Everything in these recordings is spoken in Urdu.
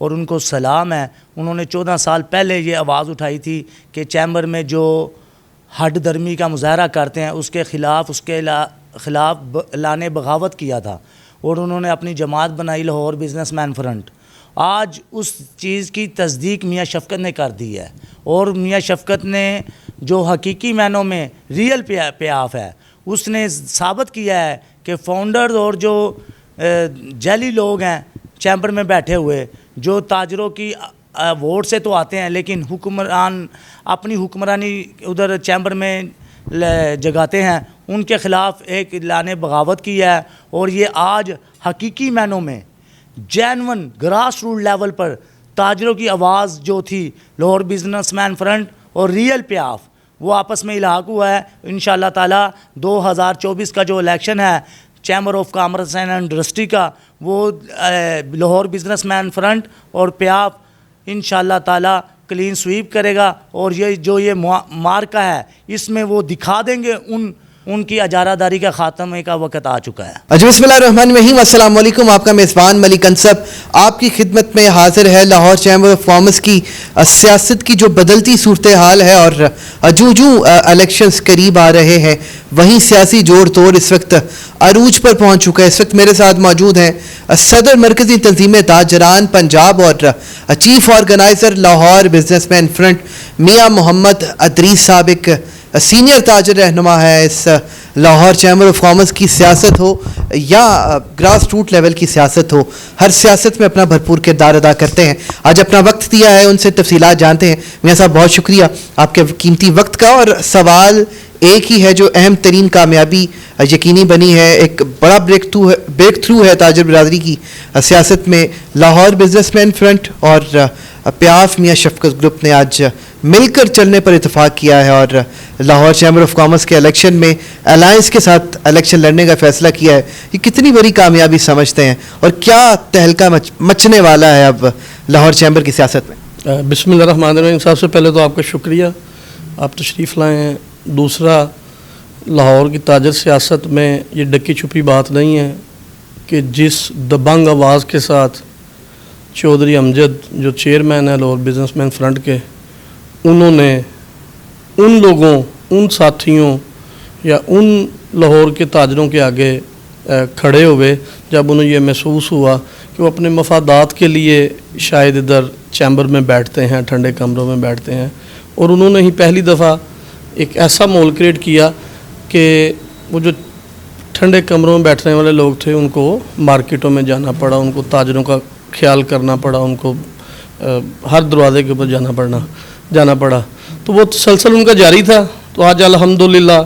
اور ان کو سلام ہے. انہوں نے 14 سال پہلے یہ آواز اٹھائی تھی کہ چیمبر میں جو ہڈ درمی کا مظاہرہ کرتے ہیں اس کے خلاف اعلان بغاوت کیا تھا, اور انہوں نے اپنی جماعت بنائی لاہور بزنس مین فرنٹ. آج اس چیز کی تصدیق میاں شفقت نے کر دی ہے, اور میاں شفقت نے جو حقیقی معنوں میں ریئل پیاف ہے اس نے ثابت کیا ہے کہ فاؤنڈر اور جو جعلی لوگ ہیں چیمبر میں بیٹھے ہوئے, جو تاجروں کی ووٹ سے تو آتے ہیں لیکن حکمران اپنی حکمرانی ادھر چیمبر میں جگاتے ہیں, ان کے خلاف ایک اعلان بغاوت کیا ہے. اور یہ آج حقیقی معنوں میں جینون گراس روٹ لیول پر تاجروں کی آواز جو تھی لاہور بزنس مین فرنٹ اور ریئل پیاف وہ آپس میں الحاق ہوا ہے. انشاءاللہ تعالی 2024 کا جو الیکشن ہے chamber of commerce and industry کا, وہ لاہور بزنس مین فرنٹ اور پیاف انشاءاللہ تعالی کلین سویپ کرے گا. اور یہ جو یہ مارکا ہے اس میں وہ دکھا دیں گے ان کی اجارہ داری کا خاتمے کا وقت آ چکا ہے. بسم اللہ الرحمن الرحیم. السلام علیکم. آپ کا میزبان ملک انصب آپ کی خدمت میں حاضر ہے. لاہور چیمبر آف کامرس کی سیاست کی جو بدلتی صورتحال ہے اور جو الیکشنز قریب آ رہے ہیں وہیں سیاسی جوڑ توڑ اس وقت عروج پر پہنچ چکا ہے. اس وقت میرے ساتھ موجود ہیں صدر مرکزی تنظیم تاجران پنجاب اور chief organiser Lahore businessman front Mian Muhammad Idrees sahib. ایک سینئر تاجر رہنما ہے. اس لاہور چیمبر آف کامرس کی سیاست ہو یا گراس روٹ لیول کی سیاست ہو, ہر سیاست میں اپنا بھرپور کردار ادا کرتے ہیں. آج اپنا وقت دیا ہے, ان سے تفصیلات جانتے ہیں. میاں صاحب بہت شکریہ آپ کے قیمتی وقت کا. اور سوال ایک ہی ہے جو اہم ترین کامیابی یقینی بنی ہے, ایک بڑا بریک تھرو ہے تاجر برادری کی سیاست میں. لاہور بزنس مین فرنٹ اور پیاف میاں شفقت گروپ نے آج مل کر چلنے پر اتفاق کیا ہے اور لاہور چیمبر آف کامرس کے الیکشن میں الائنس کے ساتھ الیکشن لڑنے کا فیصلہ کیا ہے. یہ کتنی بڑی کامیابی سمجھتے ہیں اور کیا تہلکہ مچنے والا ہے اب لاہور چیمبر کی سیاست میں؟ بسم اللہ الرحمن الرحیم. سب سے پہلے تو آپ کا شکریہ, آپ تشریف لائے ہیں. دوسرا, لاہور کی تاجر سیاست میں یہ ڈکی چھپی بات نہیں ہے کہ جس دبنگ آواز کے ساتھ چودھری امجد جو چیئرمین ہے لاہور بزنس مین فرنٹ کے, انہوں نے ان لوگوں, ان ساتھیوں یا ان لاہور کے تاجروں کے آگے کھڑے ہوئے جب انہیں یہ محسوس ہوا کہ وہ اپنے مفادات کے لیے شاید ادھر چیمبر میں بیٹھتے ہیں, ٹھنڈے کمروں میں بیٹھتے ہیں, اور انہوں نے ہی پہلی دفعہ ایک ایسا ماحول کریٹ کیا کہ وہ جو ٹھنڈے کمروں میں بیٹھنے والے لوگ تھے ان کو مارکیٹوں میں جانا پڑا, ان کو تاجروں کا خیال کرنا پڑا, ان کو ہر دروازے کے اوپر جانا پڑا. تو وہ تسلسل ان کا جاری تھا. تو آج الحمدللہ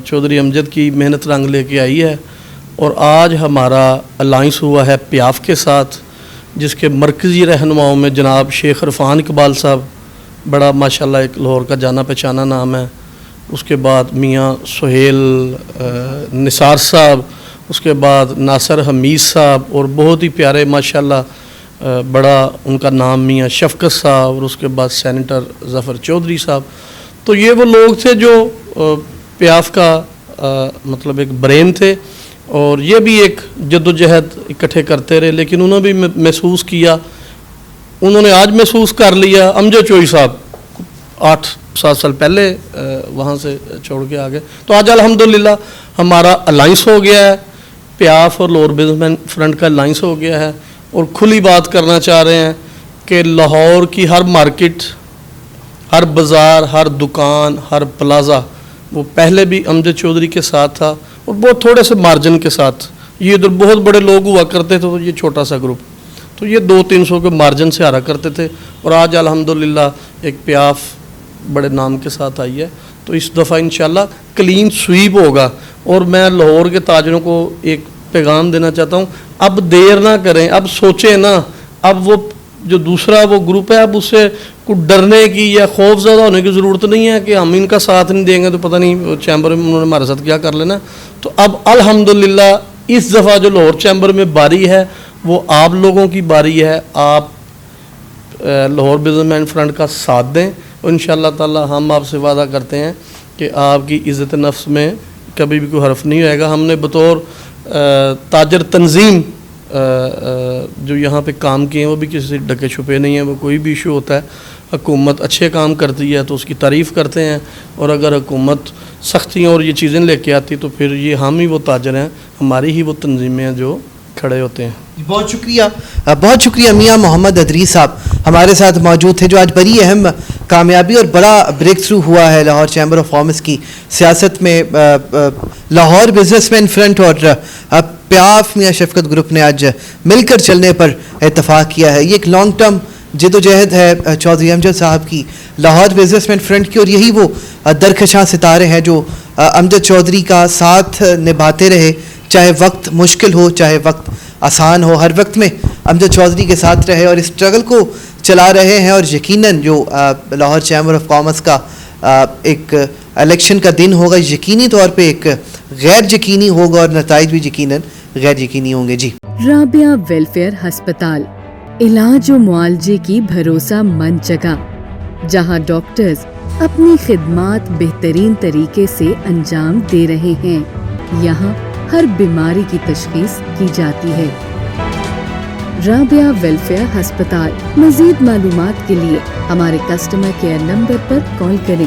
چودھری امجد کی محنت رنگ لے کے آئی ہے, اور آج ہمارا الائنس ہوا ہے پیاف کے ساتھ, جس کے مرکزی رہنماؤں میں جناب شیخ عرفان اقبال صاحب, بڑا ماشاءاللہ ایک لاہور کا جانا پہچانا نام ہے. اس کے بعد میاں سہیل نثار صاحب, اس کے بعد ناصر حمید صاحب, اور بہت ہی پیارے ماشاءاللہ بڑا ان کا نام میاں شفقت صاحب, اور اس کے بعد سینیٹر ظفر چودھری صاحب. تو یہ وہ لوگ تھے جو پیاف کا مطلب ایک برین تھے, اور یہ بھی ایک جد و جہد اکٹھے کرتے رہے. لیکن انہوں نے بھی محسوس کیا, انہوں نے آج محسوس کر لیا. امجد چوئی صاحب 8-7 سال پہلے وہاں سے چھوڑ کے آ گئے. تو آج الحمدللہ ہمارا الائنس ہو گیا ہے, پیاف اور لاہور بزنس مین فرنٹ کا الائنس ہو گیا ہے, اور کھلی بات کرنا چاہ رہے ہیں کہ لاہور کی ہر مارکیٹ, ہر بازار, ہر دکان, ہر پلازا وہ پہلے بھی امجد چودھری کے ساتھ تھا, اور بہت تھوڑے سے مارجن کے ساتھ. یہ ادھر بہت بڑے لوگ ہوا کرتے تھے, تو یہ چھوٹا سا گروپ, تو یہ 200-300 کے مارجن سے ہارا کرتے تھے. اور آج الحمدللہ ایک پیاف بڑے نام کے ساتھ آئی ہے. تو اس دفعہ انشاءاللہ کلین سویپ ہوگا. اور میں لاہور کے تاجروں کو ایک پیغام دینا چاہتا ہوں, اب دیر نہ کریں, اب سوچیں نا. اب وہ جو دوسرا وہ گروپ ہے, اب اس سے کوئی ڈرنے کی یا خوف زدہ ہونے کی ضرورت نہیں ہے کہ ہم ان کا ساتھ نہیں دیں گے تو پتہ نہیں چیمبر میں انہوں نے ہمارے ساتھ کیا کر لینا. تو اب الحمدللہ اس دفعہ جو لاہور چیمبر میں باری ہے وہ آپ لوگوں کی باری ہے. آپ لاہور بزنس مین فرنٹ کا ساتھ دیں, اور انشاءاللہ تعالی ہم آپ سے وعدہ کرتے ہیں کہ آپ کی عزت نفس میں کبھی بھی کوئی حرف نہیں ہوئے گا. ہم نے بطور تاجر تنظیم جو یہاں پہ کام کیے ہیں وہ بھی کسی سے ڈکے چھپے نہیں ہیں. وہ کوئی بھی ایشو ہوتا ہے حکومت اچھے کام کرتی ہے تو اس کی تعریف کرتے ہیں, اور اگر حکومت سختیاں اور یہ چیزیں لے کے آتی تو پھر یہ ہم ہی وہ تاجر ہیں, ہماری ہی وہ تنظیمیں ہیں جو کھڑے ہوتے ہیں. بہت شکریہ میاں محمد ادریس صاحب ہمارے ساتھ موجود تھے, جو آج بڑی اہم کامیابی اور بڑا بریک تھرو ہوا ہے لاہور چیمبر آف کامرس کی سیاست میں. لاہور بزنس مین فرنٹ اور پیاف میاں شفقت گروپ نے آج مل کر چلنے پر اتفاق کیا ہے. یہ ایک لانگ ٹرم جد و جہد ہے چودھری امجد صاحب کی لاہور بزنس مین فرنٹ کی, اور یہی وہ درخشاں ستارے ہیں جو امجد چودھری کا ساتھ نبھاتے رہے, چاہے وقت مشکل ہو چاہے وقت آسان ہو, ہر وقت میں امجد چودھری کے ساتھ رہے اور اس اسٹرگل کو چلا رہے ہیں. اور یقیناً جو لاہور چیمبر آف کامرس کا ایک الیکشن کا دن ہوگا, یقینی طور پہ ایک غیر یقینی ہوگا اور نتائج بھی یقیناً غیر یقینی ہوں گے. جی رابعہ ویلفیئر ہسپتال, علاج و معالجے کی بھروسہ مند جگہ جہاں ڈاکٹرز اپنی خدمات بہترین طریقے سے انجام دے رہے ہیں. یہاں ہر بیماری کی تشخیص کی جاتی ہے. رابعہ ویلفیئر ہسپتال. مزید معلومات کے لیے ہمارے کسٹمر کیئر نمبر پر کال کریں